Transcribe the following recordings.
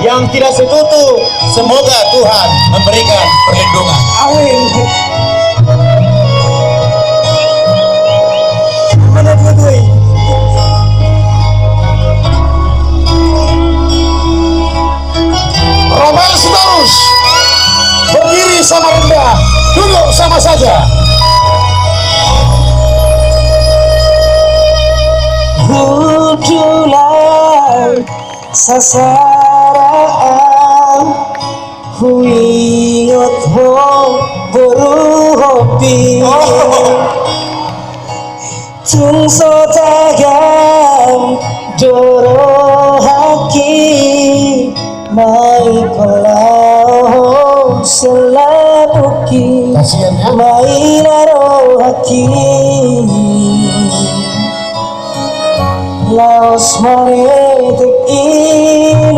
yang tidak sekutu. Semoga Tuhan memberikan perlindungan. Amin. Mana dua-dua? Romel Sitorus berdiri sama rendah, duduk sama saja. Hudulan sasaraan huingot ho boru hobi tungso tagam doro haki mai kolau selabuki Kasihan ya. mai laro haki Laos mare tekiluki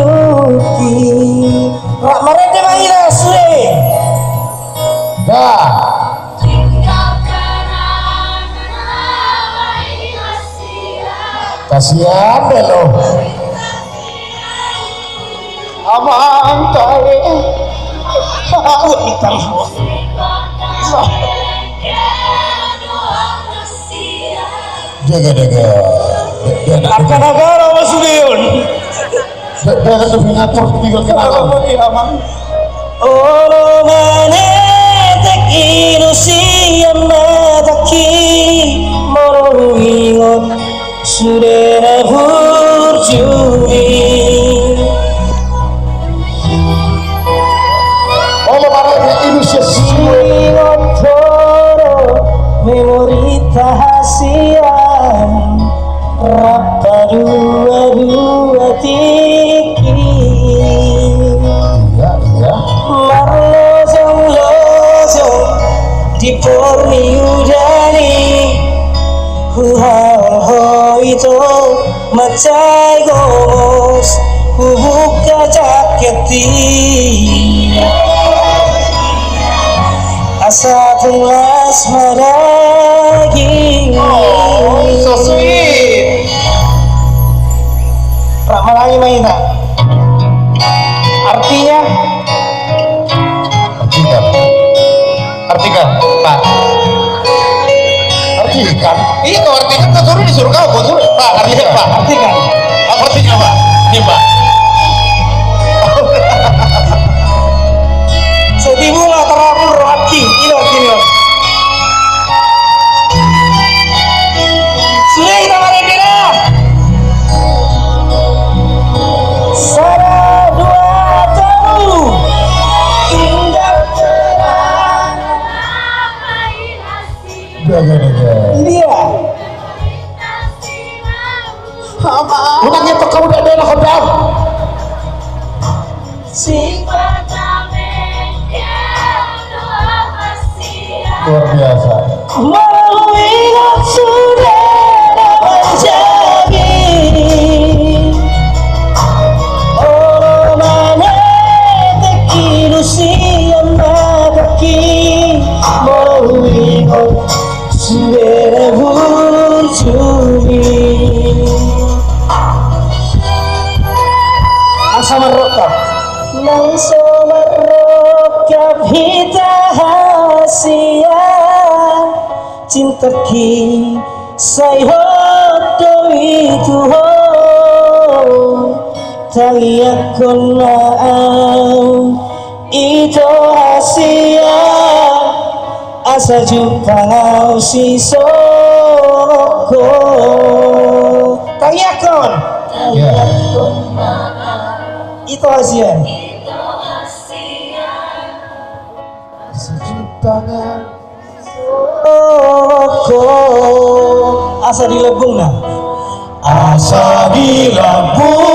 rak mare te mahira sure Dah. Kasihan deh lo. abang tae aku hitam Jaga. apa negara masudion Jaga definator tinggal kenal. Oro mane tekilu siyama taki moro ingot sudena hurjuri Oleh para inisiasi ingot toro memori tahasian rapa dua tiki ya. Marlozong di porni udani huhao itu macai gomos buka jaketi asa tulas maragi So sweet. Rak malangi maina artinya Artikan, Pak. Artikan. Iya, kau artikan kan suruh disuruh kau suruh. Pak, artikan, Pak. artikan Apa artinya, Pak? Ini, Pak. Setibula terapur rohaki ini artinya sudah kita mari kita Sara dua tahu indah Jaga. dia Udah ngetok kamu udah ada kodam. si Luar biasa. malu ingat sudah menjadi orang mana tekilu siang kaki malu ingat sudah berjudi asa merokap nangso merokap hita hasia cinta ki say hoto itu ho tayakon laang itu hasia asa jumpa si soko tayakon Ya. itu hasia Sejutanya. asa dilebung nah Asa di lambung